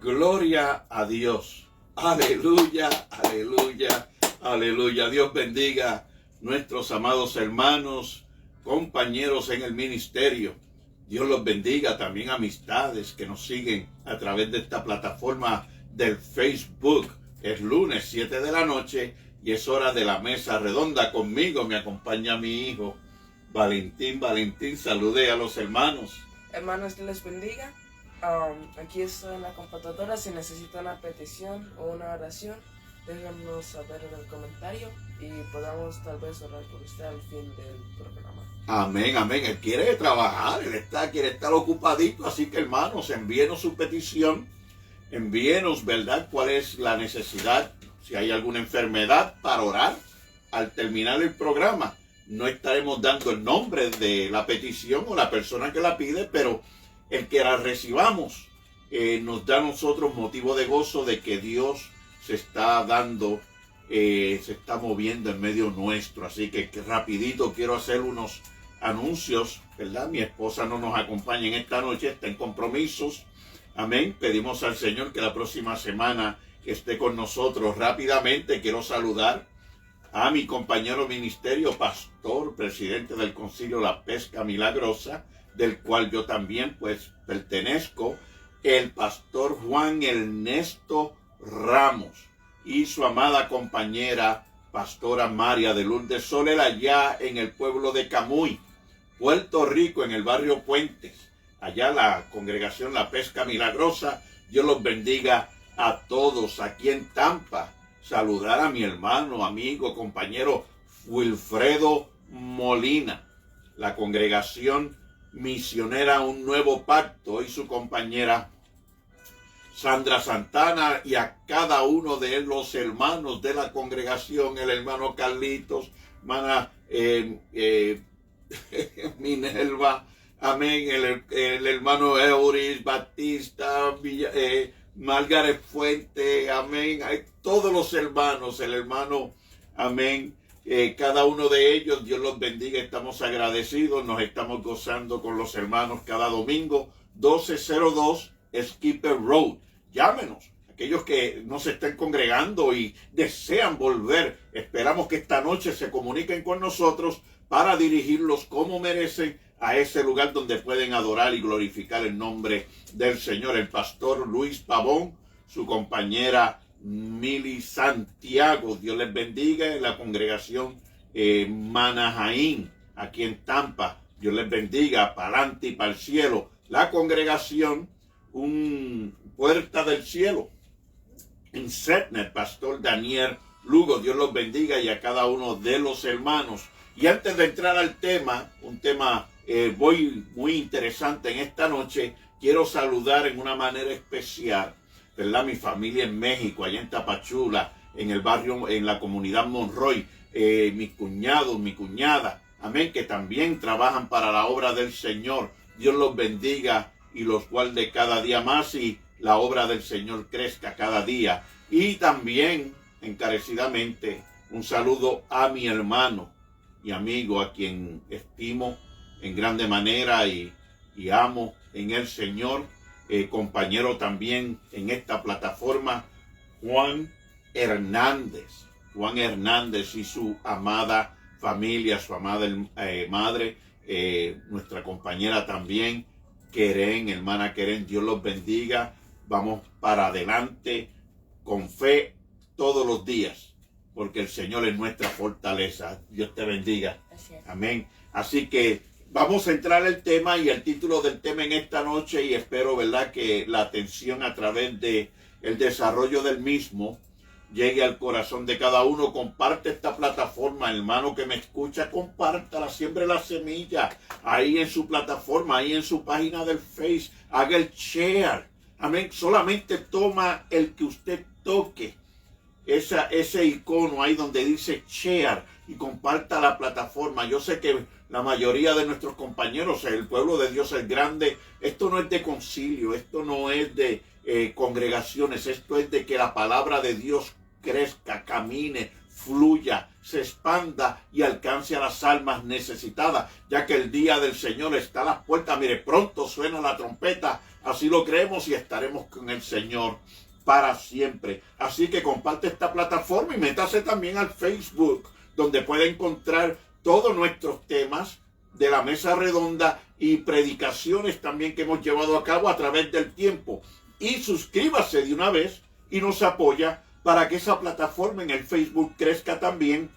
Gloria a Dios. Aleluya, aleluya, aleluya. Dios bendiga nuestros amados hermanos, compañeros en el ministerio. Dios los bendiga, también amistades que nos siguen a través de esta plataforma del Facebook. Es lunes 7 de la noche y es hora de la mesa redonda. Conmigo me acompaña mi hijo Valentín. Valentín, salude a los hermanos. Hermanos, Dios les bendiga. Aquí estoy en la computadora. Si necesita una petición o una oración, déjanos saber en el comentario y podamos tal vez orar por usted al fin del programa. Amén, amén. Él quiere trabajar, quiere estar ocupadito, así que hermanos, envíenos su petición, envíenos, ¿verdad?, cuál es la necesidad, si hay alguna enfermedad para orar al terminar el programa. No estaremos dando el nombre de la petición o la persona que la pide, pero el que la recibamos nos da a nosotros motivo de gozo de que Dios se está dando, se está moviendo en medio nuestro. Así que rapidito quiero hacer unos anuncios, ¿verdad? Mi esposa no nos acompaña en esta noche, está en compromisos. Amén. Pedimos al Señor que la próxima semana esté con nosotros. Rápidamente quiero saludar a mi compañero ministerio, pastor, presidente del Concilio La Pesca Milagrosa, del cual yo también pues pertenezco, el pastor Juan Ernesto Ramos y su amada compañera pastora María de Lourdes Soler, allá en el pueblo de Camuy, Puerto Rico, en el barrio Puentes, allá la congregación La Pesca Milagrosa. Dios los bendiga a todos. Aquí en Tampa, saludar a mi hermano, amigo, compañero Wilfredo Molina, la congregación misionera Un Nuevo Pacto, y su compañera Sandra Santana, y a cada uno de los hermanos de la congregación, el hermano Carlitos, hermana Minerva, amén, el hermano Euris Batista, Margaret Fuente, amén, todos los hermanos, el hermano, amén, cada uno de ellos, Dios los bendiga. Estamos agradecidos, nos estamos gozando con los hermanos cada domingo. 1202 Skipper Road. Llámenos, aquellos que no se estén congregando y desean volver. Esperamos que esta noche se comuniquen con nosotros para dirigirlos como merecen a ese lugar donde pueden adorar y glorificar el nombre del Señor. El pastor Luis Pavón, su compañera Mili Santiago, Dios les bendiga, en la congregación Manahaín, aquí en Tampa. Dios les bendiga, para adelante y para el cielo. La congregación Puerta del Cielo, en Setner, pastor Daniel Lugo. Dios los bendiga, y a cada uno de los hermanos. Y antes de entrar al tema, un tema muy interesante en esta noche, quiero saludar en una manera especial, ¿verdad?, mi familia en México, allá en Tapachula, en el barrio, en la comunidad Monroy, mis cuñados, mi cuñada, amén, que también trabajan para la obra del Señor. Dios los bendiga y los guarde cada día más, y la obra del Señor crezca cada día. Y también, encarecidamente, un saludo a mi hermano y amigo, a quien estimo en grande manera y amo en el Señor, compañero también en esta plataforma, Juan Hernández y su amada familia, su amada madre, nuestra compañera también, Keren, hermana Keren. Dios los bendiga. Vamos para adelante con fe todos los días, porque el Señor es nuestra fortaleza. Dios te bendiga. Amén. Así que vamos a entrar al tema, y el título del tema en esta noche, y espero, ¿verdad?, que la atención a través de el desarrollo del mismo llegue al corazón de cada uno. Comparte esta plataforma, hermano que me escucha, compártala, siembre la semilla ahí en su plataforma, ahí en su página del Face, haga el share, amén. Solamente toma el que usted toque ese icono ahí donde dice share, y comparta la plataforma. Yo sé que la mayoría de nuestros compañeros, el pueblo de Dios es grande. Esto no es de concilio, esto no es de congregaciones, esto es de que la palabra de Dios crezca, camine, fluya, se expanda y alcance a las almas necesitadas, ya que el día del Señor está a las puertas. Mire, pronto suena la trompeta. Así lo creemos y estaremos con el Señor para siempre. Así que comparte esta plataforma y métase también al Facebook, donde puede encontrar todos nuestros temas de la mesa redonda y predicaciones también que hemos llevado a cabo a través del tiempo. Y suscríbase de una vez y nos apoya para que esa plataforma en el Facebook crezca también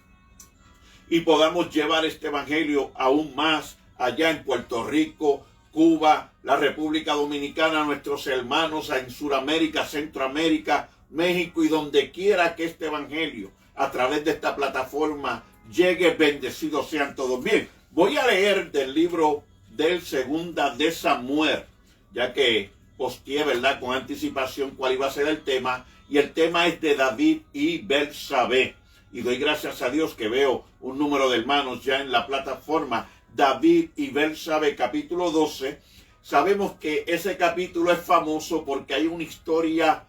y podamos llevar este evangelio aún más allá en Puerto Rico, Cuba, la República Dominicana, nuestros hermanos en Sudamérica, Centroamérica, México y donde quiera que este evangelio a través de esta plataforma llegue. Bendecidos sean todos. Bien, voy a leer del libro del Segunda de Samuel, ya que posteé, ¿verdad?, con anticipación cuál iba a ser el tema, y el tema es de David y Betsabé. Y doy gracias a Dios que veo un número de hermanos ya en la plataforma. David y Betsabé, capítulo 12. Sabemos que ese capítulo es famoso porque hay una historia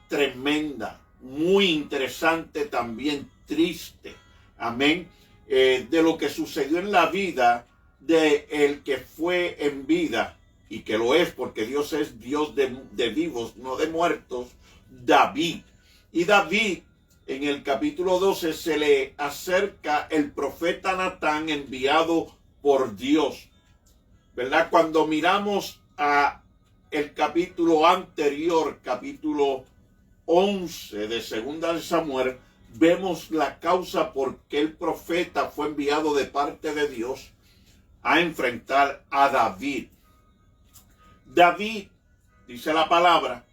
tremenda, muy interesante, también triste. Amén. De lo que sucedió en la vida de el que fue en vida, y que lo es porque Dios es Dios de vivos, no de muertos, David. Y David, en el capítulo 12, se le acerca el profeta Natán enviado por Dios, ¿verdad? Cuando miramos a el capítulo anterior, capítulo 11 de Segunda de Samuel, vemos la causa por qué el profeta fue enviado de parte de Dios a enfrentar a David. David, dice la palabra,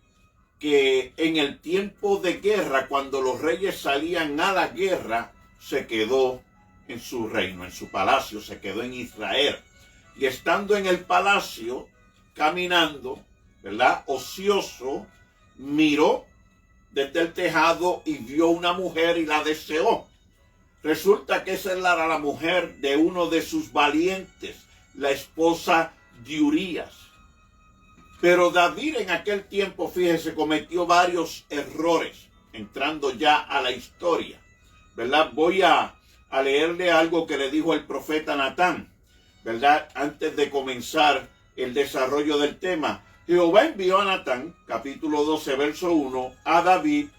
que en el tiempo de guerra, cuando los reyes salían a la guerra, se quedó en su reino, en su palacio, se quedó en Israel. Y estando en el palacio, caminando, ¿verdad?, ocioso, miró desde el tejado y vio una mujer y la deseó. Resulta que esa era la mujer de uno de sus valientes, la esposa de Urías. Pero David en aquel tiempo, fíjese, cometió varios errores, entrando ya a la historia, ¿verdad? Voy a leerle algo que le dijo el profeta Natán, ¿verdad?, antes de comenzar el desarrollo del tema. Jehová envió a Natán, capítulo 12, verso 1, a David,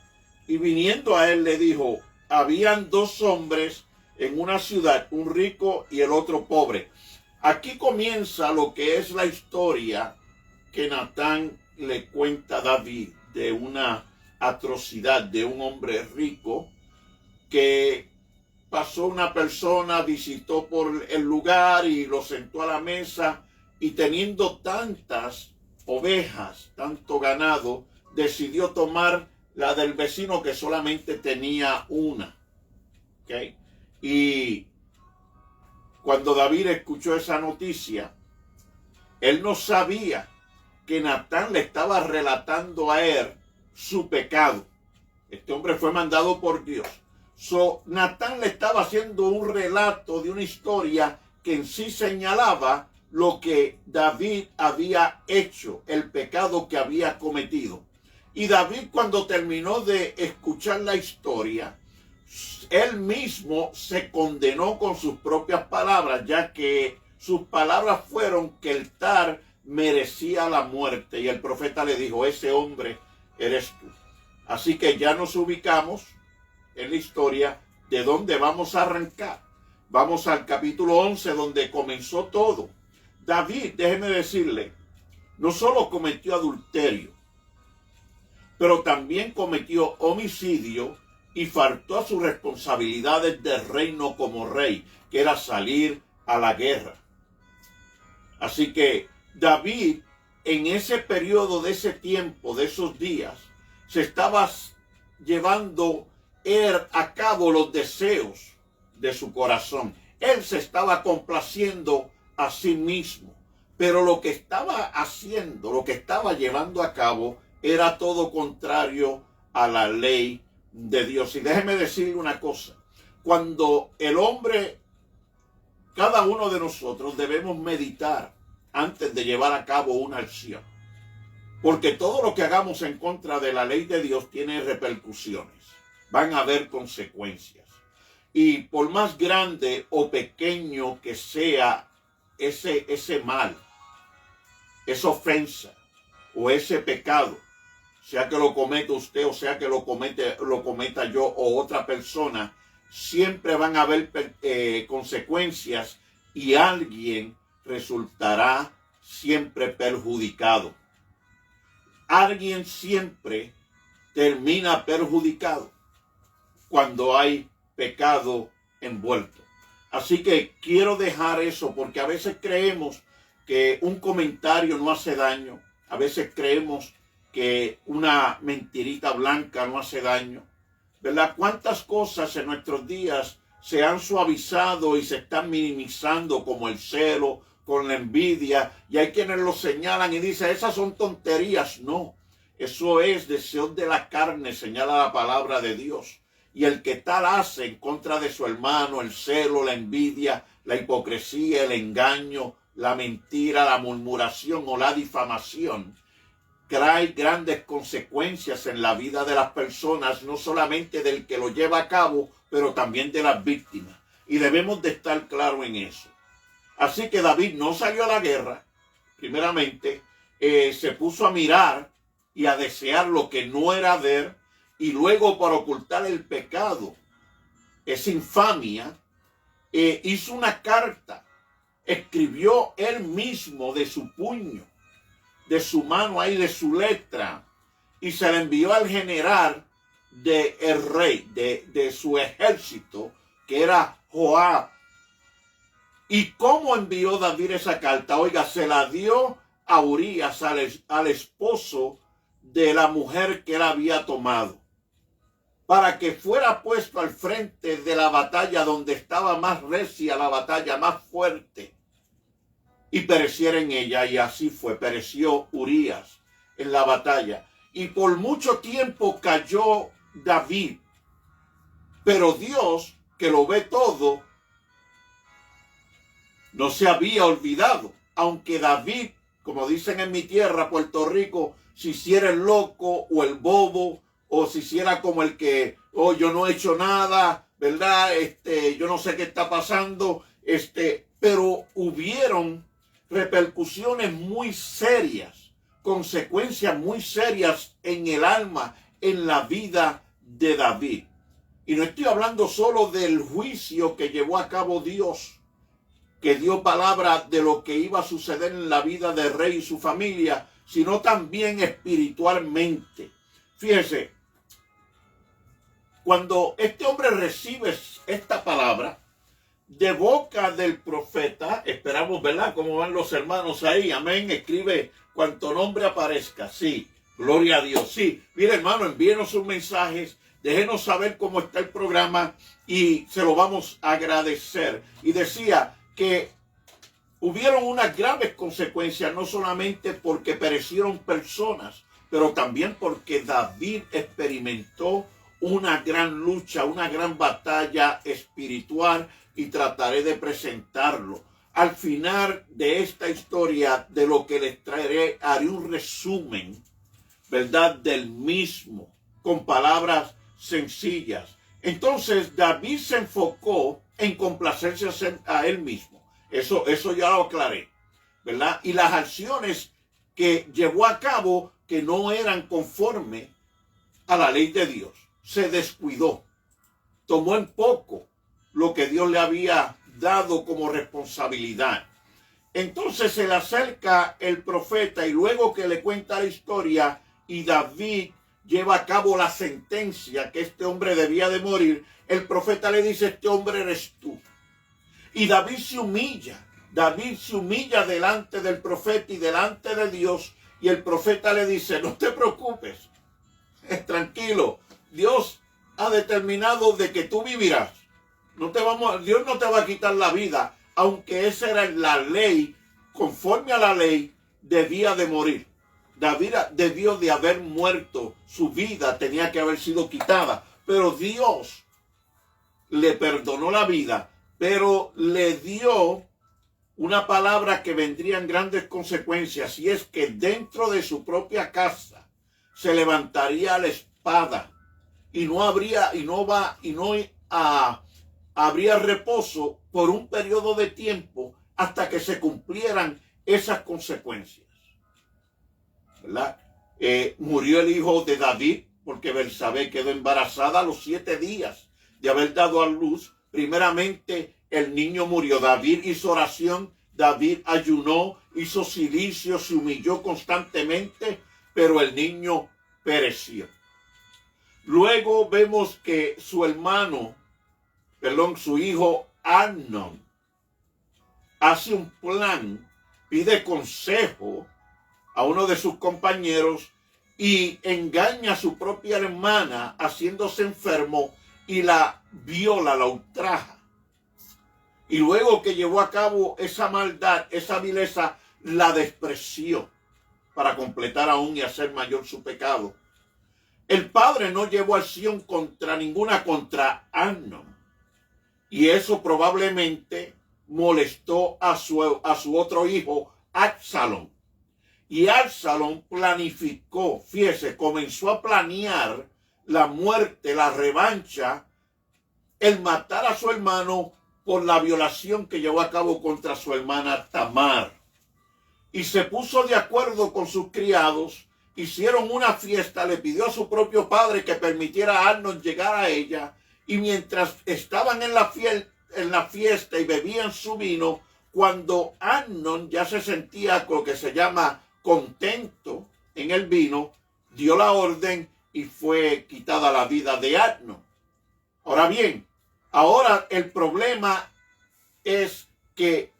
y viniendo a él le dijo: habían dos hombres en una ciudad, un rico y el otro pobre. Aquí comienza lo que es la historia que Natán le cuenta a David de una atrocidad de un hombre rico que pasó una persona, visitó por el lugar y lo sentó a la mesa, y teniendo tantas ovejas, tanto ganado, decidió tomar la del vecino que solamente tenía una. ¿Okay? Y cuando David escuchó esa noticia, él no sabía que Natán le estaba relatando a él su pecado. Este hombre fue mandado por Dios. Natán le estaba haciendo un relato de una historia que en sí señalaba lo que David había hecho, el pecado que había cometido. Y David, cuando terminó de escuchar la historia, él mismo se condenó con sus propias palabras, ya que sus palabras fueron que el tal merecía la muerte. Y el profeta le dijo: ese hombre eres tú. Así que ya nos ubicamos en la historia de dónde vamos a arrancar. Vamos al capítulo 11, donde comenzó todo. David, déjeme decirle, no solo cometió adulterio, pero también cometió homicidio y faltó a sus responsabilidades de reino como rey, que era salir a la guerra. Así que David, en ese periodo de ese tiempo, de esos días, se estaba llevando a cabo los deseos de su corazón. Él se estaba complaciendo a sí mismo, pero lo que estaba haciendo, lo que estaba llevando a cabo, era todo contrario a la ley de Dios. Y déjeme decirle una cosa: cuando el hombre, cada uno de nosotros, debemos meditar antes de llevar a cabo una acción, porque todo lo que hagamos en contra de la ley de Dios tiene repercusiones, van a haber consecuencias. Y por más grande o pequeño que sea ese mal, esa ofensa, o ese pecado, sea que lo cometa usted o sea que lo cometa yo o otra persona, siempre van a haber consecuencias y alguien resultará siempre perjudicado. Alguien siempre termina perjudicado cuando hay pecado envuelto. Así que quiero dejar eso porque a veces creemos que un comentario no hace daño. A veces creemos que una mentirita blanca no hace daño, ¿verdad? ¿Cuántas cosas en nuestros días se han suavizado y se están minimizando, como el celo, con la envidia? Y hay quienes lo señalan y dicen, esas son tonterías. No, eso es deseo de la carne, señala la palabra de Dios. Y el que tal hace en contra de su hermano, el celo, la envidia, la hipocresía, el engaño, la mentira, la murmuración o la difamación, trae grandes consecuencias en la vida de las personas, no solamente del que lo lleva a cabo, pero también de las víctimas. Y debemos de estar claros en eso. Así que David no salió a la guerra, primeramente, se puso a mirar y a desear lo que no era de él, y luego para ocultar el pecado, esa infamia, hizo una carta, escribió él mismo de su puño, de su mano ahí, de su letra, y se la envió al general del rey, de su ejército, que era Joab. ¿Y cómo envió David esa carta? Oiga, se la dio a Urías, al esposo de la mujer que él había tomado, para que fuera puesto al frente de la batalla donde estaba más recia la batalla, más fuerte, y pereciera en ella. Y así fue, pereció Urías en la batalla. Y por mucho tiempo cayó David. Pero Dios, que lo ve todo, no se había olvidado. Aunque David, como dicen en mi tierra, Puerto Rico, se hiciera el loco o el bobo, o se hiciera como el que, oh, yo no he hecho nada, ¿verdad? Yo no sé qué está pasando, pero hubieron repercusiones muy serias, consecuencias muy serias en el alma, en la vida de David. Y no estoy hablando solo del juicio que llevó a cabo Dios, que dio palabra de lo que iba a suceder en la vida del rey y su familia, sino también espiritualmente. Fíjese, cuando este hombre recibe esta palabra de boca del profeta, esperamos, ¿verdad?, cómo van los hermanos ahí, amén, escribe cuanto nombre aparezca, sí, gloria a Dios, sí. Mire, hermano, envíenos sus mensajes, déjenos saber cómo está el programa y se lo vamos a agradecer. Y decía que hubieron unas graves consecuencias, no solamente porque perecieron personas, pero también porque David experimentó una gran lucha, una gran batalla espiritual, y trataré de presentarlo. Al final de esta historia, de lo que les traeré, haré un resumen, ¿verdad?, del mismo, con palabras sencillas. Entonces, David se enfocó en complacerse a él mismo. Eso ya lo aclaré, ¿verdad? Y las acciones que llevó a cabo que no eran conforme a la ley de Dios. Se descuidó, tomó en poco lo que Dios le había dado como responsabilidad. Entonces se le acerca el profeta y luego que le cuenta la historia y David lleva a cabo la sentencia que este hombre debía de morir, el profeta le dice, este hombre eres tú. Y David se humilla delante del profeta y delante de Dios, y el profeta le dice, no te preocupes, tranquilo, Dios ha determinado de que tú vivirás. Dios no te va a quitar la vida, aunque esa era la ley, conforme a la ley, debía de morir. David debió de haber muerto, su vida tenía que haber sido quitada, pero Dios le perdonó la vida, pero le dio una palabra que vendrían grandes consecuencias, y es que dentro de su propia casa se levantaría la espada y no habría reposo por un periodo de tiempo hasta que se cumplieran esas consecuencias. ¿verdad? Murió el hijo de David porque Betsabé quedó embarazada a los 7 días de haber dado a luz. Primeramente el niño murió. David hizo oración, David ayunó, hizo silicio, se humilló constantemente, pero el niño pereció. Luego vemos que su hijo Amnón, hace un plan, pide consejo a uno de sus compañeros y engaña a su propia hermana haciéndose enfermo y la viola, la ultraja. Y luego que llevó a cabo esa maldad, esa vileza, la despreció para completar aún y hacer mayor su pecado. El padre no llevó acción contra Amnón. Y eso probablemente molestó a su otro hijo, Absalón. Y Absalón planificó, fíjese, comenzó a planear la muerte, la revancha, el matar a su hermano por la violación que llevó a cabo contra su hermana Tamar. Y se puso de acuerdo con sus criados, hicieron una fiesta, le pidió a su propio padre que permitiera a Amnón llegar a ella, y mientras estaban en la fiesta y bebían su vino, cuando Amnón ya se sentía lo que se llama contento en el vino, dio la orden y fue quitada la vida de Amnón. Ahora bien, ahora el problema es que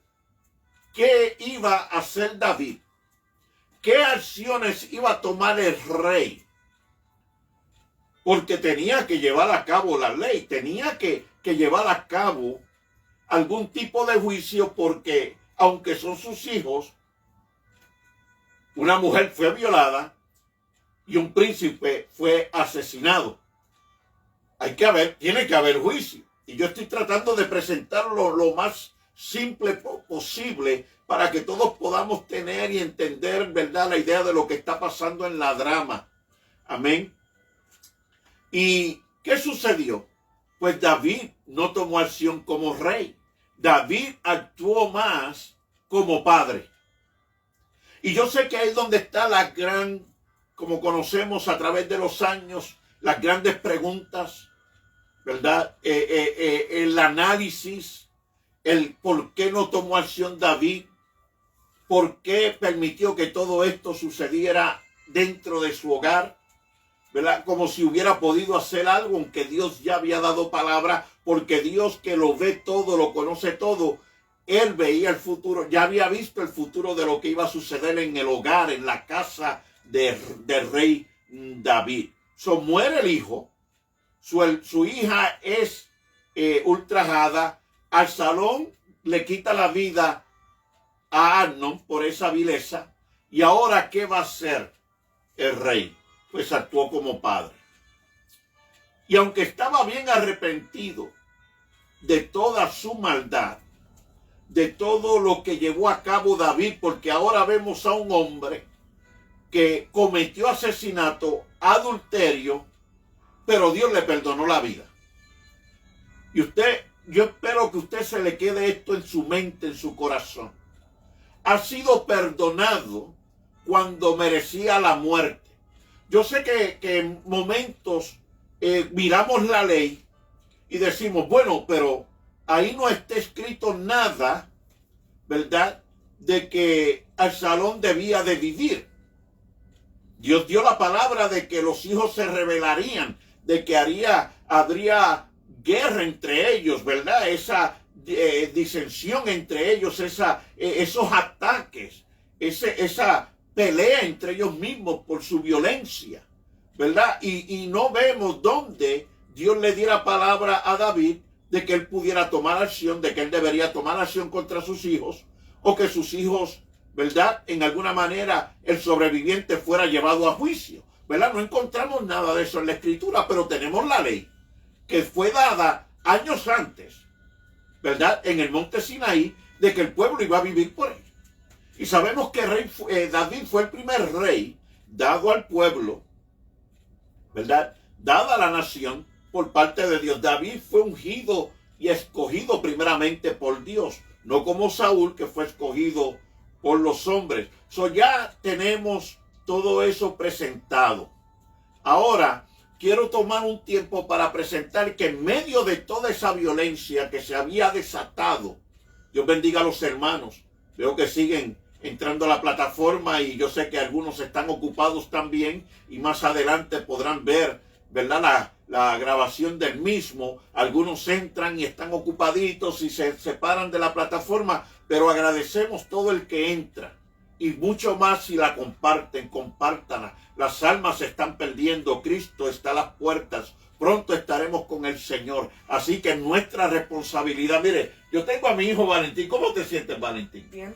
¿qué iba a hacer David? ¿Qué acciones iba a tomar el rey? Porque tenía que llevar a cabo la ley, tenía que llevar a cabo algún tipo de juicio, porque aunque son sus hijos, una mujer fue violada y un príncipe fue asesinado. Tiene que haber juicio. Y yo estoy tratando de presentarlo lo más simple posible para que todos podamos tener y entender, ¿verdad?, la idea de lo que está pasando en la drama. Amén. ¿Y qué sucedió? Pues David no tomó acción como rey. David actuó más como padre. Y yo sé que ahí es donde está la gran, como conocemos a través de los años, las grandes preguntas, ¿verdad? El análisis, el por qué no tomó acción David, por qué permitió que todo esto sucediera dentro de su hogar, ¿verdad? Como si hubiera podido hacer algo, aunque Dios ya había dado palabra, porque Dios, que lo ve todo, lo conoce todo, él veía el futuro, ya había visto el futuro de lo que iba a suceder en el hogar, en la casa del rey David. Muere el hijo, su hija es ultrajada, Absalón le quita la vida a Amnón por esa vileza, y ahora ¿qué va a hacer el rey? Pues actuó como padre. Y aunque estaba bien arrepentido de toda su maldad, de todo lo que llevó a cabo David, porque ahora vemos a un hombre que cometió asesinato, adulterio, pero Dios le perdonó la vida. Y yo espero que usted se le quede esto en su mente, en su corazón. Ha sido perdonado cuando merecía la muerte. Yo sé que en momentos miramos la ley y decimos, bueno, pero ahí no está escrito nada, ¿verdad?, de que Absalón debía de vivir. Dios dio la palabra de que los hijos se rebelarían, de que habría guerra entre ellos, ¿verdad? Esa disensión entre ellos, esos ataques, esa pelea entre ellos mismos por su violencia, ¿verdad? Y no vemos dónde Dios le diera palabra a David de que él pudiera tomar acción, de que él debería tomar acción contra sus hijos, o que sus hijos, ¿verdad?, en alguna manera el sobreviviente fuera llevado a juicio, ¿verdad? No encontramos nada de eso en la Escritura, pero tenemos la ley que fue dada años antes, ¿verdad?, en el monte Sinaí, de que el pueblo iba a vivir por él. Y sabemos que David fue el primer rey dado al pueblo, ¿verdad?, dada a la nación por parte de Dios. David fue ungido y escogido primeramente por Dios, no como Saúl, que fue escogido por los hombres. Ya tenemos todo eso presentado. Ahora, quiero tomar un tiempo para presentar que en medio de toda esa violencia que se había desatado, Dios bendiga a los hermanos. Veo que siguen entrando a la plataforma y yo sé que algunos están ocupados también y más adelante podrán ver, ¿verdad?, la grabación del mismo. Algunos entran y están ocupaditos y se separan de la plataforma, pero agradecemos todo el que entra y mucho más si la comparten, compártanla. Las almas se están perdiendo, Cristo está a las puertas, pronto estaremos con el Señor, así que nuestra responsabilidad. Mire, yo tengo a mi hijo Valentín. ¿Cómo te sientes, Valentín? Bien.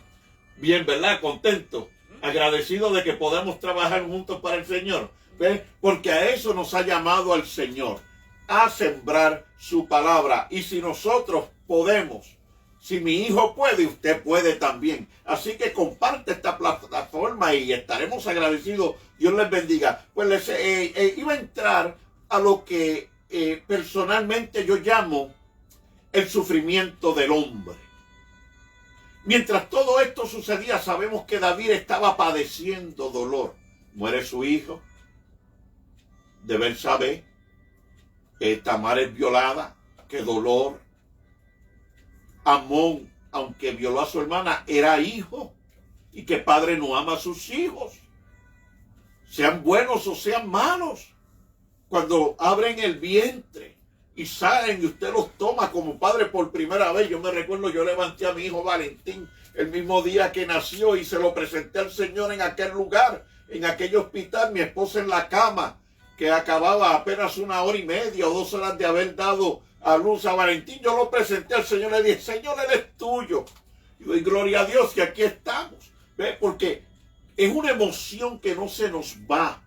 Bien, ¿verdad? Contento, agradecido de que podamos trabajar juntos para el Señor. ¿Ves? Porque a eso nos ha llamado al Señor, a sembrar su palabra. Y si nosotros podemos, si mi hijo puede, usted puede también. Así que comparte esta plataforma y estaremos agradecidos. Dios les bendiga. Pues iba a entrar a lo que personalmente yo llamo el sufrimiento del hombre. Mientras todo esto sucedía, sabemos que David estaba padeciendo dolor. Muere su hijo de Betsabé, Tamar es violada, qué dolor. Amón, aunque violó a su hermana, era hijo, y que padre no ama a sus hijos, sean buenos o sean malos. Cuando abren el vientre y salen y usted los toma como padre por primera vez. Yo me recuerdo, yo levanté a mi hijo Valentín el mismo día que nació y se lo presenté al Señor en aquel lugar, en aquel hospital, mi esposa en la cama, que acababa apenas 1 hora y media o 2 horas de haber dado a luz a Valentín. Yo lo presenté al Señor, le dije, Señor, Él es tuyo. Y doy gloria a Dios que aquí estamos. ¿Ve? Porque es una emoción que no se nos va.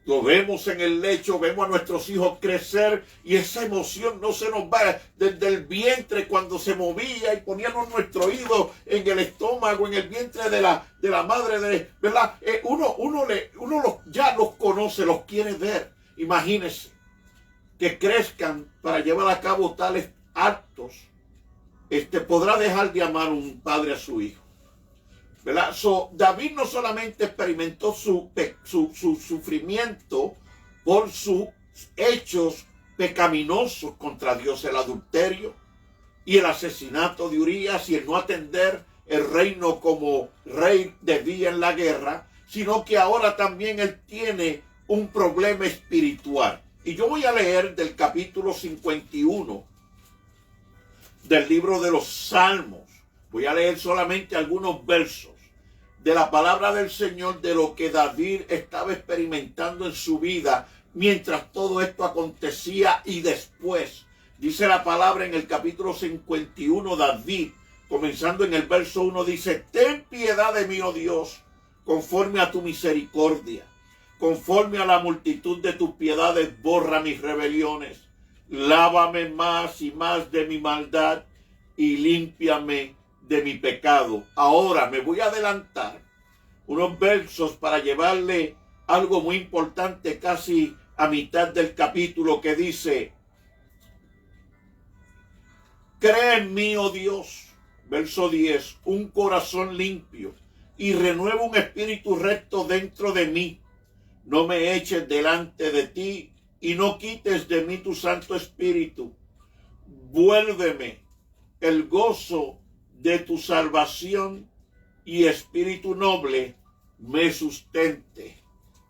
Lo vemos en el lecho, vemos a nuestros hijos crecer y esa emoción no se nos va desde el vientre cuando se movía y poníamos nuestro oído en el estómago, en el vientre de la madre, ¿verdad? Uno ya los conoce, los quiere ver. Imagínense que crezcan para llevar a cabo tales actos. Podrá dejar de amar un padre a su hijo, ¿verdad? David no solamente experimentó su sufrimiento por sus hechos pecaminosos contra Dios, el adulterio y el asesinato de Urías y el no atender el reino como rey debía en la guerra, sino que ahora también él tiene un problema espiritual. Y yo voy a leer del capítulo 51 del libro de los Salmos. Voy a leer solamente algunos versos de la palabra del Señor, de lo que David estaba experimentando en su vida mientras todo esto acontecía y después. Dice la palabra en el capítulo 51, David, comenzando en el verso 1, dice: ten piedad de mí, oh Dios, conforme a tu misericordia, conforme a la multitud de tus piedades, borra mis rebeliones, lávame más y más de mi maldad y límpiame de mi pecado. Ahora me voy a adelantar unos versos para llevarle algo muy importante casi a mitad del capítulo, que dice: cree en mí, oh Dios, verso 10, un corazón limpio y renueva un espíritu recto dentro de mí. No me eches delante de ti y no quites de mí tu Santo Espíritu. Vuélveme el gozo de tu salvación y espíritu noble me sustente.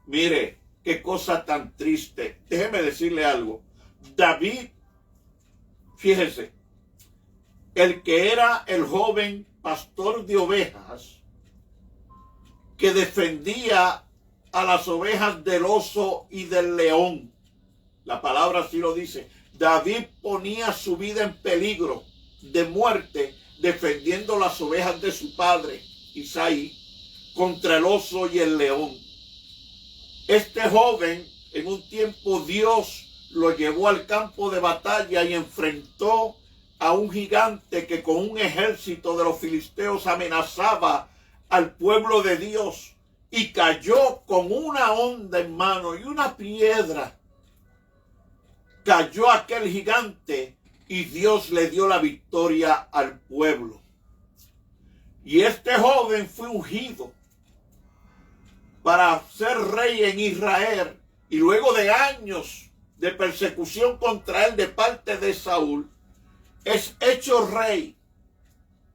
Mire, qué cosa tan triste. Déjeme decirle algo. David, fíjese, el que era el joven pastor de ovejas, que defendía a las ovejas del oso y del león. La palabra así lo dice. David ponía su vida en peligro de muerte defendiendo las ovejas de su padre Isaí contra el oso y el león. Este joven, en un tiempo Dios lo llevó al campo de batalla y enfrentó a un gigante que con un ejército de los filisteos amenazaba al pueblo de Dios, y cayó con una honda en mano y una piedra. Cayó aquel gigante y Dios le dio la victoria al pueblo. Y este joven fue ungido para ser rey en Israel, y luego de años de persecución contra él de parte de Saúl, es hecho rey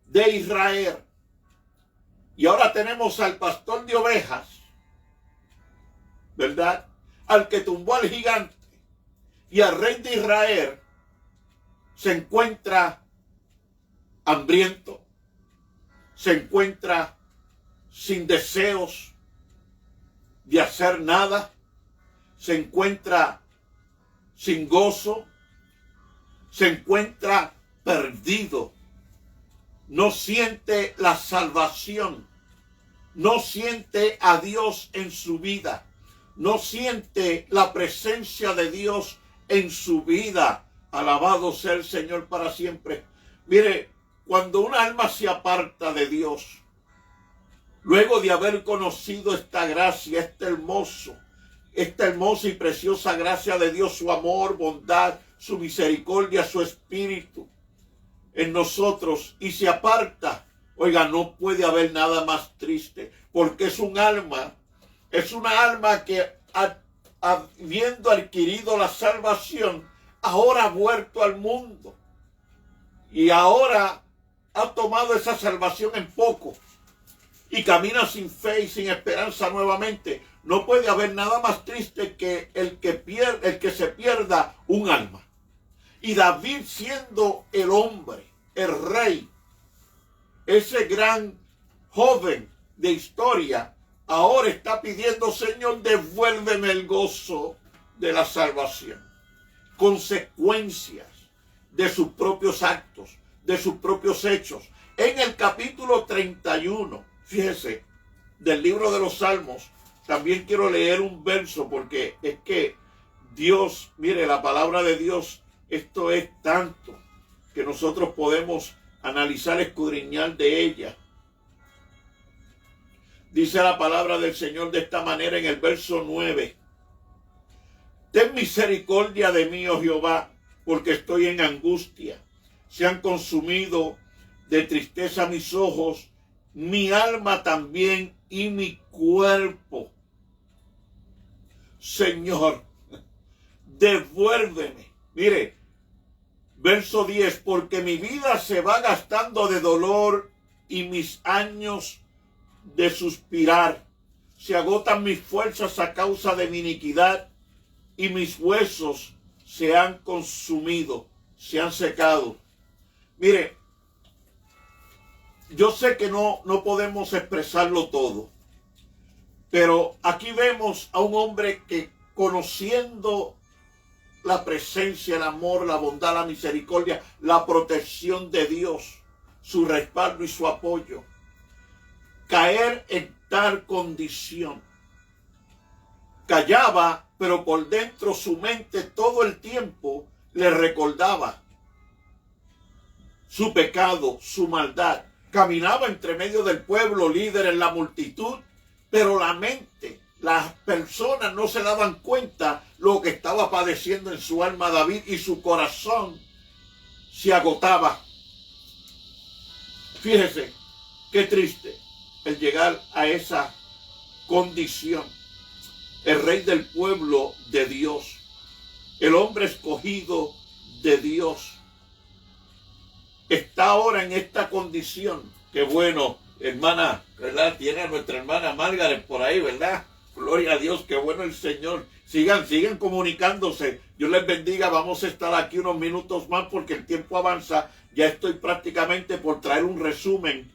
de Israel. Y ahora tenemos al pastor de ovejas, ¿verdad? Al que tumbó al gigante, y al rey de Israel se encuentra hambriento, se encuentra sin deseos de hacer nada, se encuentra sin gozo, se encuentra perdido, no siente la salvación, no siente a Dios en su vida, no siente la presencia de Dios en su vida. Alabado sea el Señor para siempre. Mire, cuando un alma se aparta de Dios, luego de haber conocido esta gracia, esta hermosa y preciosa gracia de Dios, su amor, bondad, su misericordia, su espíritu en nosotros, y se aparta, oiga, no puede haber nada más triste, porque es una alma que habiendo adquirido la salvación, ahora ha vuelto al mundo y ahora ha tomado esa salvación en poco y camina sin fe y sin esperanza nuevamente. No puede haber nada más triste que el que se pierda un alma. Y David, siendo el hombre, el rey, ese gran joven de historia, ahora está pidiendo: Señor, devuélveme el gozo de la salvación. Consecuencias de sus propios actos, de sus propios hechos. En el capítulo 31, fíjese, del libro de los Salmos, también quiero leer un verso, porque es que Dios, mire, la palabra de Dios, esto es tanto que nosotros podemos analizar, escudriñar de ella. Dice la palabra del Señor de esta manera en el verso 9. Ten misericordia de mí, oh Jehová, porque estoy en angustia. Se han consumido de tristeza mis ojos, mi alma también y mi cuerpo. Señor, devuélveme. Mire, verso 10, porque mi vida se va gastando de dolor y mis años de suspirar. Se agotan mis fuerzas a causa de mi iniquidad y mis huesos se han consumido, se han secado. Mire, yo sé que no podemos expresarlo todo, pero aquí vemos a un hombre que, conociendo la presencia, el amor, la bondad, la misericordia, la protección de Dios, su respaldo y su apoyo, caer en tal condición. Callaba, pero por dentro su mente todo el tiempo le recordaba su pecado, su maldad. Caminaba entre medio del pueblo, líder en la multitud, pero la mente, las personas no se daban cuenta lo que estaba padeciendo en su alma David, y su corazón se agotaba. Fíjese, qué triste el llegar a esa condición. El rey del pueblo de Dios, el hombre escogido de Dios, está ahora en esta condición. Qué bueno, hermana, ¿verdad? Tiene a nuestra hermana Margaret por ahí, ¿verdad? Gloria a Dios, qué bueno el Señor. Sigan comunicándose. Dios les bendiga. Vamos a estar aquí unos minutos más porque el tiempo avanza. Ya estoy prácticamente por traer un resumen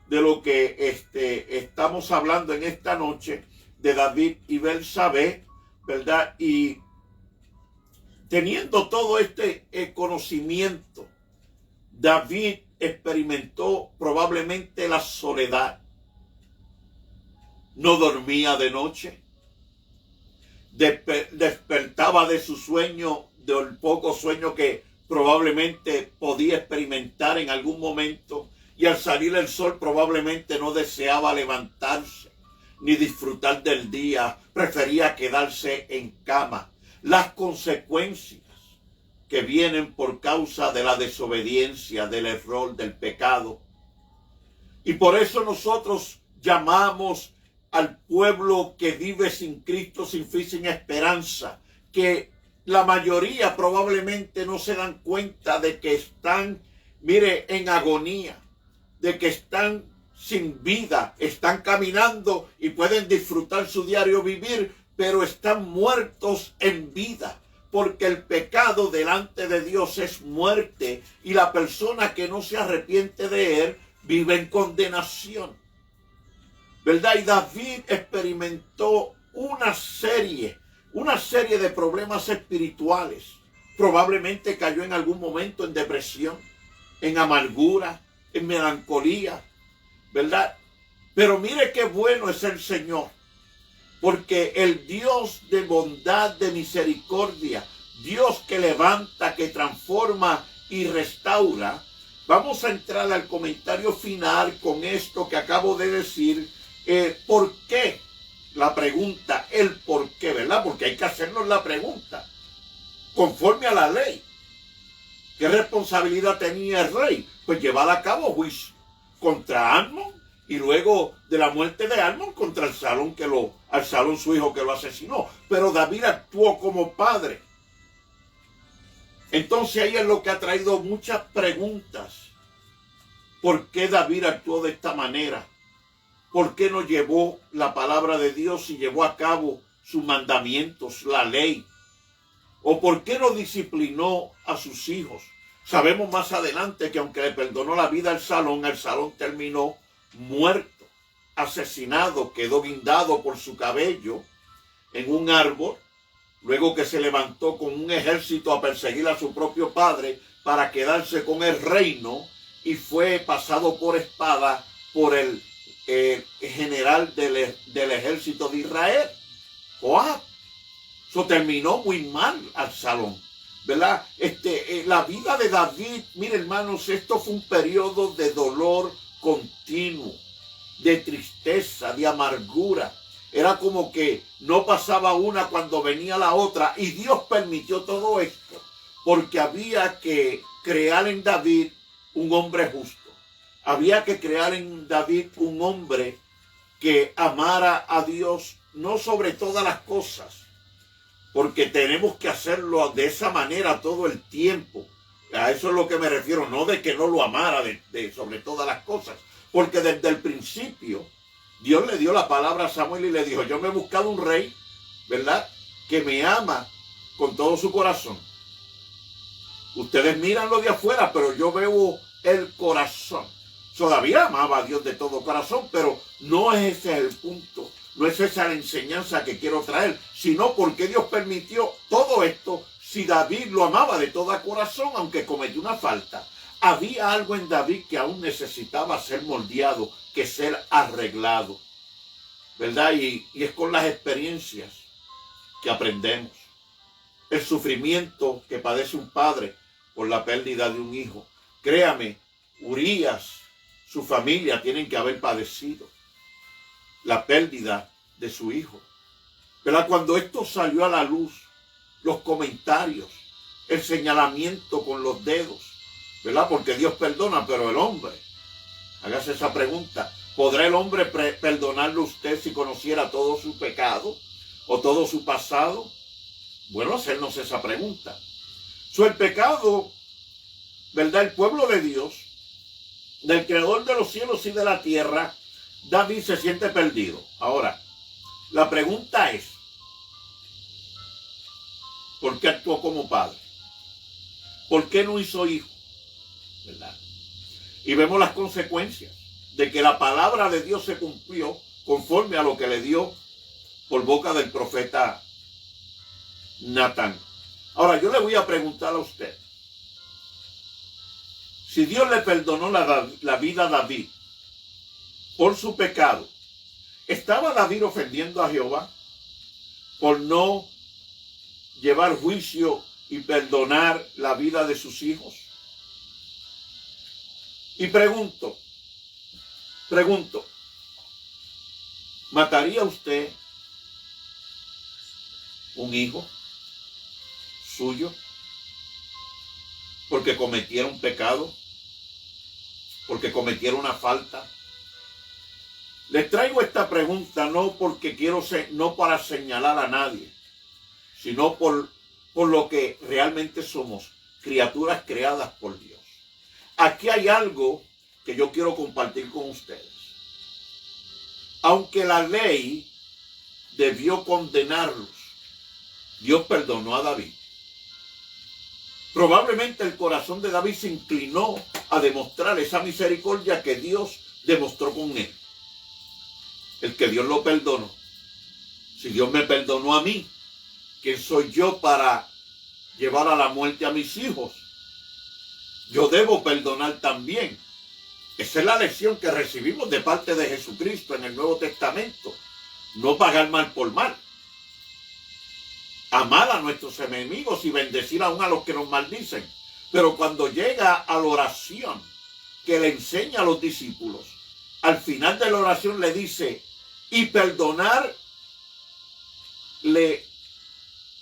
de lo que estamos hablando en esta noche, de David y Betsabé, ¿verdad? Y teniendo todo este conocimiento, David experimentó probablemente la soledad. No dormía de noche, despertaba de su sueño, del poco sueño que probablemente podía experimentar en algún momento, y al salir el sol probablemente no deseaba levantarse ni disfrutar del día, prefería quedarse en cama. Las consecuencias que vienen por causa de la desobediencia, del error, del pecado. Y por eso nosotros llamamos al pueblo que vive sin Cristo, sin fe, sin esperanza, que la mayoría probablemente no se dan cuenta de que están, mire, en agonía, de que están sin vida, están caminando y pueden disfrutar su diario vivir, pero están muertos en vida, porque el pecado delante de Dios es muerte y la persona que no se arrepiente de él vive en condenación, ¿verdad? Y David experimentó una serie de problemas espirituales. Probablemente cayó en algún momento en depresión, en amargura, en melancolía, ¿verdad? Pero mire qué bueno es el Señor, porque el Dios de bondad, de misericordia, Dios que levanta, que transforma y restaura. Vamos a entrar al comentario final con esto que acabo de decir. ¿Por qué? La pregunta, el por qué, ¿verdad? Porque hay que hacernos la pregunta. Conforme a la ley, ¿qué responsabilidad tenía el rey? Pues llevar a cabo juicio contra Amnón y luego de la muerte de Amnón contra Absalón, su hijo, que lo asesinó. Pero David actuó como padre. Entonces ahí es lo que ha traído muchas preguntas. ¿Por qué David actuó de esta manera? ¿Por qué no llevó la palabra de Dios y llevó a cabo sus mandamientos, la ley? ¿O por qué no disciplinó a sus hijos? Sabemos más adelante que aunque le perdonó la vida al Absalón terminó muerto, asesinado, quedó guindado por su cabello en un árbol, luego que se levantó con un ejército a perseguir a su propio padre para quedarse con el reino y fue pasado por espada por el general del ejército de Israel, Joab. Eso terminó muy mal Absalón, ¿verdad? La vida de David, mire hermanos, esto fue un periodo de dolor continuo, de tristeza, de amargura. Era como que no pasaba una cuando venía la otra, y Dios permitió todo esto porque había que crear en David un hombre justo. Había que crear en David un hombre que amara a Dios no sobre todas las cosas, porque tenemos que hacerlo de esa manera todo el tiempo. A eso es lo que me refiero, no de que no lo amara sobre todas las cosas, porque desde el principio Dios le dio la palabra a Samuel y le dijo: yo me he buscado un rey, ¿verdad?, que me ama con todo su corazón. Ustedes miran lo de afuera, pero yo veo el corazón. Todavía amaba a Dios de todo corazón, pero no es ese el punto, no es esa la enseñanza que quiero traer, sino porque Dios permitió todo esto. Si David lo amaba de todo corazón, aunque cometió una falta, había algo en David que aún necesitaba ser moldeado, que ser arreglado, ¿verdad? Y es con las experiencias que aprendemos. El sufrimiento que padece un padre por la pérdida de un hijo. Créame, Urías, su familia tienen que haber padecido la pérdida de su hijo. ¿Verdad? Cuando esto salió a la luz, los comentarios, el señalamiento con los dedos, ¿verdad? Porque Dios perdona, pero el hombre, hágase esa pregunta: ¿podrá el hombre perdonarle a usted si conociera todo su pecado o todo su pasado? Bueno, hacernos esa pregunta. El pecado, ¿verdad? El pueblo de Dios, del creador de los cielos y de la tierra, David se siente perdido. Ahora, la pregunta es: ¿por qué actuó como padre? ¿Por qué no hizo hijo? ¿Verdad? Y vemos las consecuencias de que la palabra de Dios se cumplió conforme a lo que le dio por boca del profeta Natán. Ahora, yo le voy a preguntar a usted: si Dios le perdonó la vida a David por su pecado, ¿estaba David ofendiendo a Jehová por no llevar juicio y perdonar la vida de sus hijos? Y pregunto, ¿mataría usted un hijo suyo porque cometiera un pecado, porque cometiera una falta? Les traigo esta pregunta no porque no para señalar a nadie, sino por lo que realmente somos, criaturas creadas por Dios. Aquí hay algo que yo quiero compartir con ustedes. Aunque la ley debió condenarlos, Dios perdonó a David. Probablemente el corazón de David se inclinó a demostrar esa misericordia que Dios demostró con él. El que Dios lo perdonó. Si Dios me perdonó a mí, ¿quién soy yo para llevar a la muerte a mis hijos? Yo debo perdonar también. Esa es la lección que recibimos de parte de Jesucristo en el Nuevo Testamento. No pagar mal por mal. Amar a nuestros enemigos y bendecir aún a los que nos maldicen. Pero cuando llega a la oración que le enseña a los discípulos, al final de la oración le dice, y perdonarle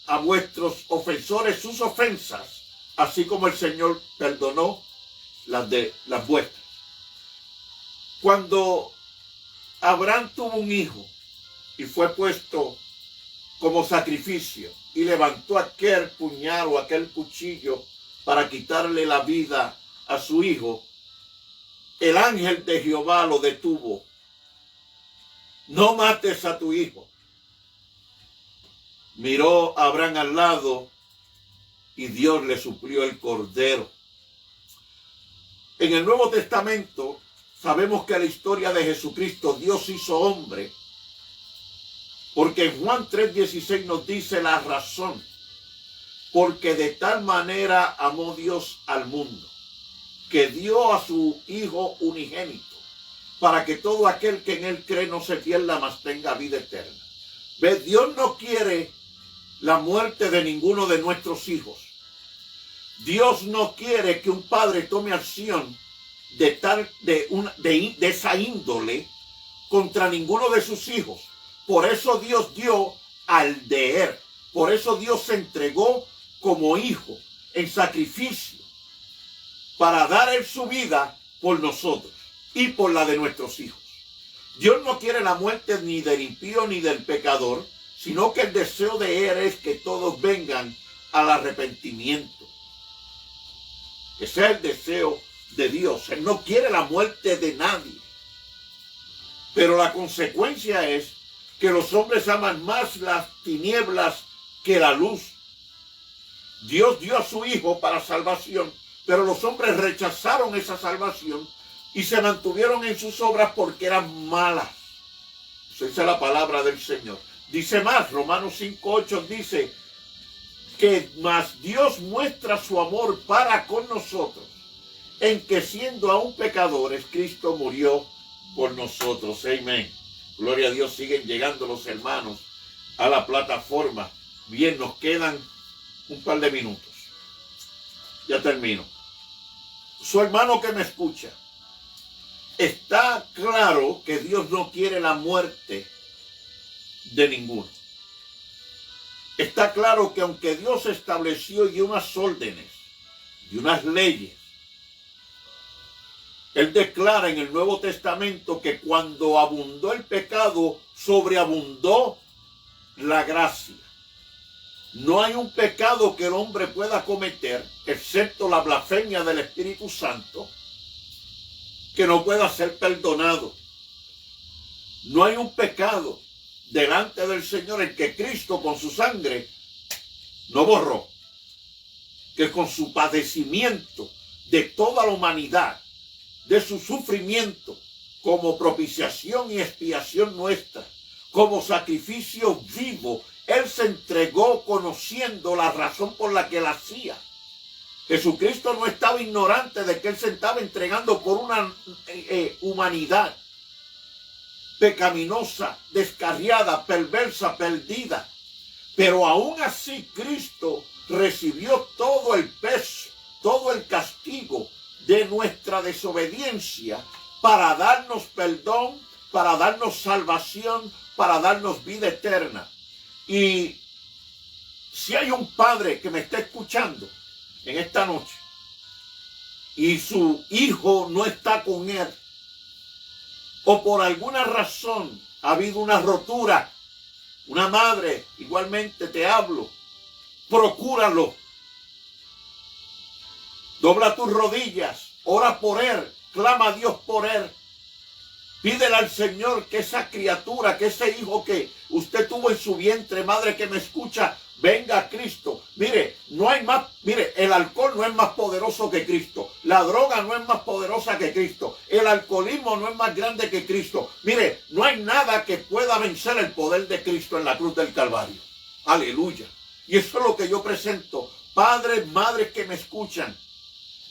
a vuestros ofensores sus ofensas, así como el Señor perdonó las vuestras. Cuando Abraham tuvo un hijo y fue puesto como sacrificio y levantó aquel puñal o aquel cuchillo para quitarle la vida a su hijo, el ángel de Jehová lo detuvo. No mates a tu hijo. Miró a Abraham al lado y Dios le suplió el cordero. En el Nuevo Testamento sabemos que la historia de Jesucristo, Dios hizo hombre, porque en Juan 3:16 nos dice la razón, porque de tal manera amó Dios al mundo, que dio a su Hijo unigénito, para que todo aquel que en él cree no se pierda, mas tenga vida eterna. ¿Ve? Dios no quiere la muerte de ninguno de nuestros hijos. Dios no quiere que un padre tome acción de esa índole contra ninguno de sus hijos. Por eso Dios dio al deber. Por eso Dios se entregó como hijo en sacrificio para dar él su vida por nosotros y por la de nuestros hijos. Dios no quiere la muerte ni del impío ni del pecador, sino que el deseo de él es que todos vengan al arrepentimiento. Ese es el deseo de Dios. Él no quiere la muerte de nadie. Pero la consecuencia es que los hombres aman más las tinieblas que la luz. Dios dio a su Hijo para salvación, pero los hombres rechazaron esa salvación y se mantuvieron en sus obras porque eran malas. Esa es la palabra del Señor. Dice más, Romanos 5:8 dice que más Dios muestra su amor para con nosotros, en que siendo aún pecadores, Cristo murió por nosotros. Amén. Gloria a Dios. Siguen llegando los hermanos a la plataforma. Bien, nos quedan un par de minutos. Ya termino. Su hermano que me escucha, está claro que Dios no quiere la muerte de ninguno. Está claro que aunque Dios estableció y unas órdenes y unas leyes, Él declara en el Nuevo Testamento que cuando abundó el pecado, sobreabundó la gracia. No hay un pecado que el hombre pueda cometer, excepto la blasfemia del Espíritu Santo, que no pueda ser perdonado. No hay un pecado delante del Señor en que Cristo con su sangre no borró, que con su padecimiento de toda la humanidad, de su sufrimiento como propiciación y expiación nuestra, como sacrificio vivo, Él se entregó conociendo la razón por la que Él hacía. Jesucristo no estaba ignorante de que Él se estaba entregando por una humanidad pecaminosa, descarriada, perversa, perdida. Pero aún así Cristo recibió todo el peso, todo el castigo de nuestra desobediencia para darnos perdón, para darnos salvación, para darnos vida eterna. Y si hay un padre que me está escuchando en esta noche y su hijo no está con él, o por alguna razón ha habido una rotura, una madre, igualmente te hablo, procúralo. Dobla tus rodillas, ora por él, clama a Dios por él. Pídele al Señor que esa criatura, que ese hijo que usted tuvo en su vientre, madre que me escucha, venga a Cristo. Mire, no hay más, mire, el alcohol no es más poderoso que Cristo. La droga no es más poderosa que Cristo. El alcoholismo no es más grande que Cristo. Mire, no hay nada que pueda vencer el poder de Cristo en la cruz del Calvario. Aleluya. Y eso es lo que yo presento. Padres, madres que me escuchan.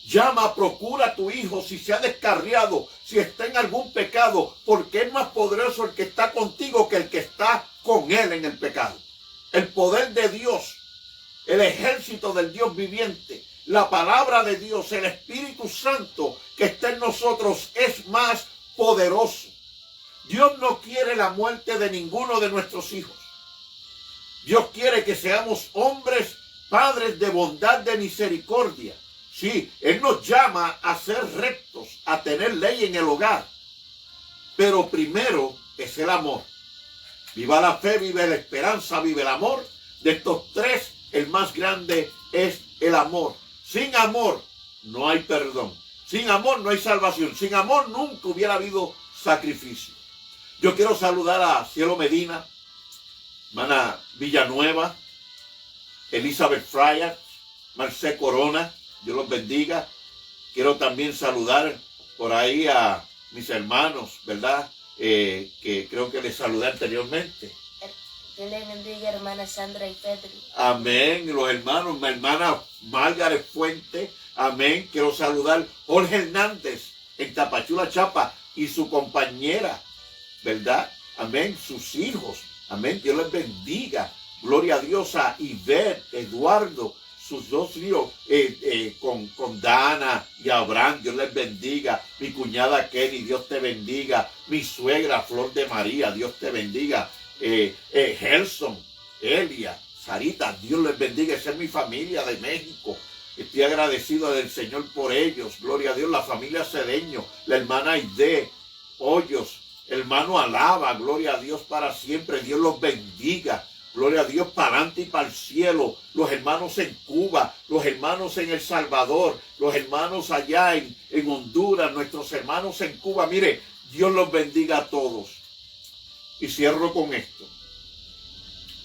Llama, procura a tu hijo si se ha descarriado, si está en algún pecado, porque es más poderoso el que está contigo que el que está con él en el pecado. El poder de Dios, el ejército del Dios viviente, la palabra de Dios, el Espíritu Santo que está en nosotros es más poderoso. Dios no quiere la muerte de ninguno de nuestros hijos. Dios quiere que seamos hombres, padres de bondad, de misericordia. Sí, Él nos llama a ser rectos, a tener ley en el hogar. Pero primero es el amor. Viva la fe, vive la esperanza, vive el amor. De estos tres, el más grande es el amor. Sin amor no hay perdón. Sin amor no hay salvación. Sin amor nunca hubiera habido sacrificio. Yo quiero saludar a Cielo Medina, hermana Villanueva, Elizabeth Fryer, Marcé Corona. Dios los bendiga. Quiero también saludar por ahí a mis hermanos, ¿verdad? Que creo que les saludé anteriormente. Dios les bendiga, hermana Sandra y Pedro. Amén. Los hermanos, mi hermana Margaret Fuente. Amén. Quiero saludar a Jorge Hernández en Tapachula, Chiapas, y su compañera, ¿verdad? Amén. Sus hijos. Amén. Dios les bendiga. Gloria a Dios, a Ivette, Eduardo, sus dos hijos, con Dana y Abraham, Dios les bendiga. Mi cuñada Kenny, Dios te bendiga. Mi suegra Flor de María, Dios te bendiga. Gerson, Elia, Sarita, Dios les bendiga. Esa es mi familia de México. Estoy agradecido del Señor por ellos. Gloria a Dios. La familia Cedeño, la hermana Aide Hoyos, hermano Alaba, gloria a Dios para siempre. Dios los bendiga. Gloria a Dios para adelante y para el cielo. Los hermanos en Cuba, los hermanos en El Salvador, los hermanos allá en Honduras, nuestros hermanos en Cuba. Mire, Dios los bendiga a todos. Y cierro con esto.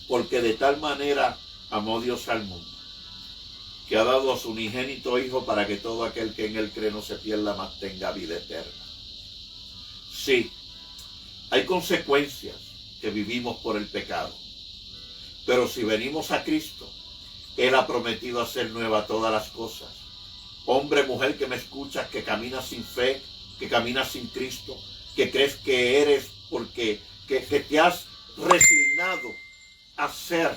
Porque de tal manera amó Dios al mundo, que ha dado a su unigénito Hijo para que todo aquel que en él cree no se pierda, mas tenga vida eterna. Sí, hay consecuencias que vivimos por el pecado. Pero si venimos a Cristo, Él ha prometido hacer nueva todas las cosas. Hombre, mujer que me escuchas, que caminas sin fe, que caminas sin Cristo, que crees que eres porque que te has resignado a ser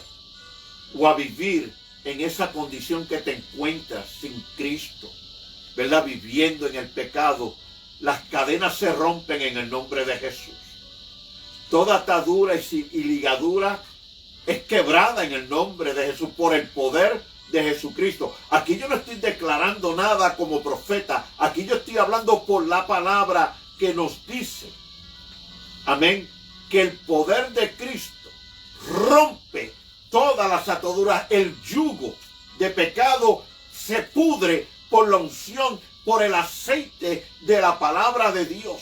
o a vivir en esa condición que te encuentras sin Cristo, ¿verdad? Viviendo en el pecado. Las cadenas se rompen en el nombre de Jesús. Toda atadura y ligadura es quebrada en el nombre de Jesús por el poder de Jesucristo. Aquí yo no estoy declarando nada como profeta. Aquí yo estoy hablando por la palabra que nos dice, amén, que el poder de Cristo rompe todas las ataduras. El yugo de pecado se pudre por la unción, por el aceite de la palabra de Dios.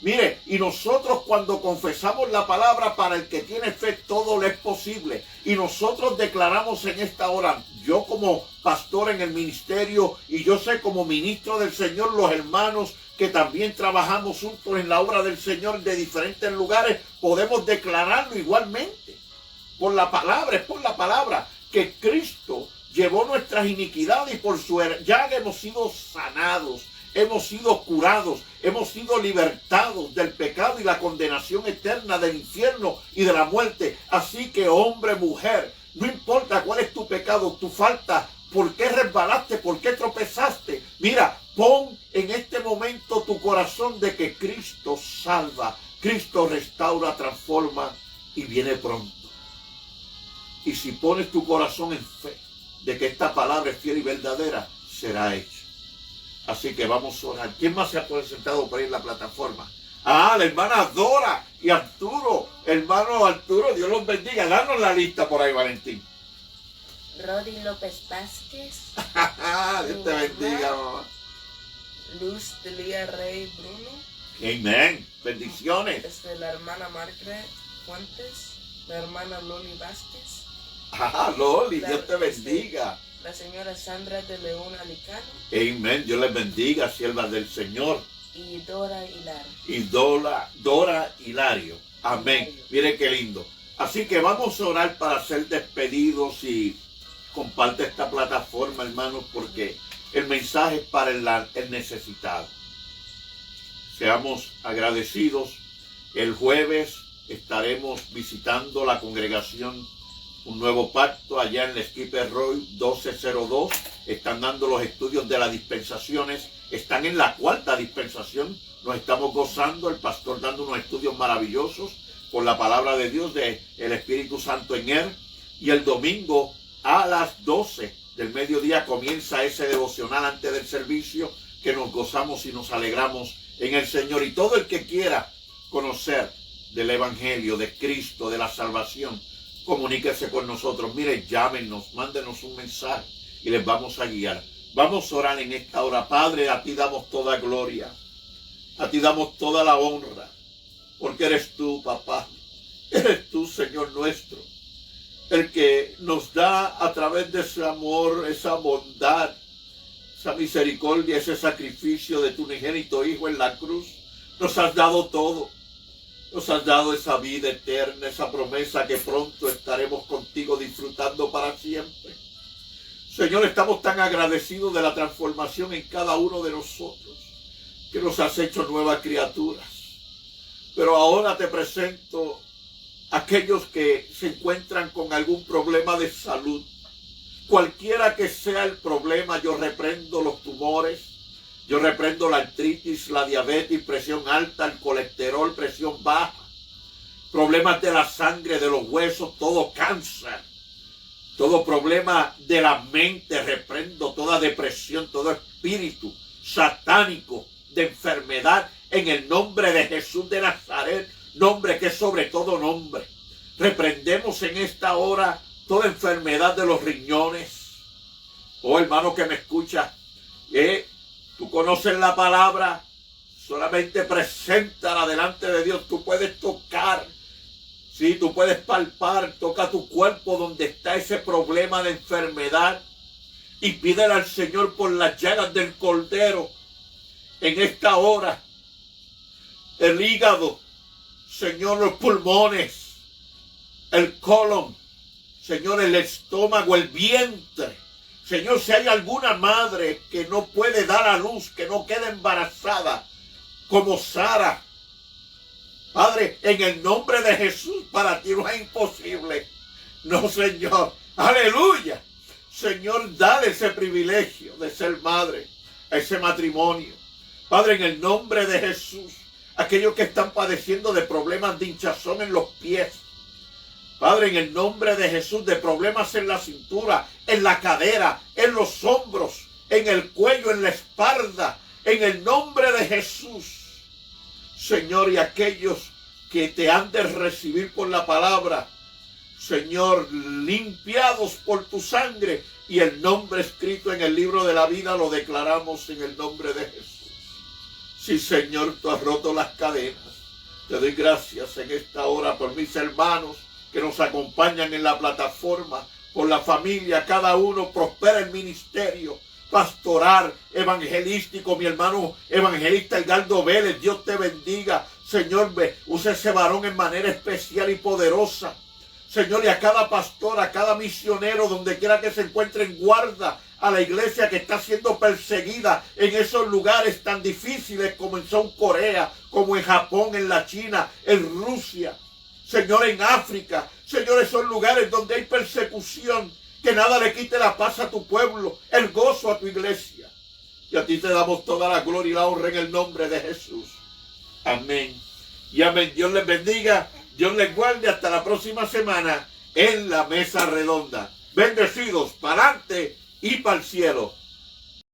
Mire, y nosotros cuando confesamos la palabra, para el que tiene fe todo le es posible. Y nosotros declaramos en esta hora, yo como pastor en el ministerio y yo sé como ministro del Señor, los hermanos que también trabajamos juntos en la obra del Señor de diferentes lugares, podemos declararlo igualmente. Por la palabra, es por la palabra que Cristo llevó nuestras iniquidades y por su llaga hemos sido sanados. Hemos sido curados, hemos sido libertados del pecado y la condenación eterna del infierno y de la muerte. Así que hombre, mujer, no importa cuál es tu pecado, tu falta, por qué resbalaste, por qué tropezaste. Mira, pon en este momento tu corazón de que Cristo salva, Cristo restaura, transforma y viene pronto. Y si pones tu corazón en fe de que esta palabra es fiel y verdadera, será hecho. Así que vamos a orar. ¿Quién más se ha presentado por ahí en la plataforma? La hermana Dora y Arturo. Hermano Arturo, Dios los bendiga. Danos la lista por ahí, Valentín. Rodi López Vázquez. Dios te bendiga, mamá. Luz Delia Rey Bruno. Amén. Bendiciones. La hermana Margaret Fuentes. La hermana Loli Vázquez. Loli, Dios te bendiga. La señora Sandra de León Alicano. Amén. Dios les bendiga, siervas del Señor. Y Dora Hilario. Y Dora Hilario. Amén. Hilario. Miren qué lindo. Así que vamos a orar para ser despedidos y comparte esta plataforma, hermanos, porque el mensaje es para el necesitado. Seamos agradecidos. El jueves estaremos visitando la congregación Un Nuevo Pacto allá en la Skipper Road 1202. Están dando los estudios de las dispensaciones. Están en la cuarta dispensación. Nos estamos gozando. El pastor dando unos estudios maravillosos por la palabra de Dios, de el Espíritu Santo en él. Y el domingo a las 12 del mediodía comienza ese devocional antes del servicio, que nos gozamos y nos alegramos en el Señor. Y todo el que quiera conocer del Evangelio, de Cristo, de la salvación, comuníquese con nosotros. Mire, llámenos, mándenos un mensaje y les vamos a guiar. Vamos a orar en esta hora. Padre, a ti damos toda gloria, a ti damos toda la honra, porque eres tú, papá, eres tú, Señor nuestro, el que nos da a través de ese amor, esa bondad, esa misericordia, ese sacrificio de tu unigénito Hijo en la cruz. Nos has dado todo. Nos has dado esa vida eterna, esa promesa que pronto estaremos contigo disfrutando para siempre. Señor, estamos tan agradecidos de la transformación en cada uno de nosotros, que nos has hecho nuevas criaturas. Pero ahora te presento a aquellos que se encuentran con algún problema de salud. Cualquiera que sea el problema, yo reprendo los tumores. Yo reprendo la artritis, la diabetes, presión alta, el colesterol, presión baja, problemas de la sangre, de los huesos, todo cáncer, todo problema de la mente. Reprendo toda depresión, todo espíritu satánico de enfermedad en el nombre de Jesús de Nazaret, nombre que es sobre todo nombre. Reprendemos en esta hora toda enfermedad de los riñones. Oh, hermano que me escucha, tú conoces la palabra, solamente preséntala delante de Dios. Tú puedes tocar, sí, tú puedes palpar, toca tu cuerpo donde está ese problema de enfermedad y pídele al Señor por las llagas del Cordero en esta hora. El hígado, Señor, los pulmones, el colon, Señor, el estómago, el vientre. Señor, si hay alguna madre que no puede dar a luz, que no queda embarazada, como Sara, Padre, en el nombre de Jesús, para ti no es imposible. No, Señor. Aleluya. Señor, dale ese privilegio de ser madre a ese matrimonio. Padre, en el nombre de Jesús, aquellos que están padeciendo de problemas de hinchazón en los pies, Padre, en el nombre de Jesús, de problemas en la cintura, en la cadera, en los hombros, en el cuello, en la espalda, en el nombre de Jesús. Señor, y aquellos que te han de recibir por la palabra, Señor, limpiados por tu sangre y el nombre escrito en el libro de la vida, lo declaramos en el nombre de Jesús. Sí, Señor, tú has roto las cadenas. Te doy gracias en esta hora por mis hermanos que nos acompañan en la plataforma, por la familia. Cada uno prospera el ministerio pastoral, evangelístico. Mi hermano evangelista Edgardo Vélez, Dios te bendiga. Señor, usa ese varón en manera especial y poderosa. Señor, y a cada pastor, a cada misionero, donde quiera que se encuentren, guarda a la iglesia que está siendo perseguida en esos lugares tan difíciles como en South Corea, como en Japón, en la China, en Rusia. Señor, en África, Señor, esos lugares donde hay persecución, que nada le quite la paz a tu pueblo, el gozo a tu iglesia. Y a ti te damos toda la gloria y la honra en el nombre de Jesús. Amén. Y amén. Dios les bendiga, Dios les guarde. Hasta la próxima semana en la mesa redonda. Bendecidos para adelante y para el cielo.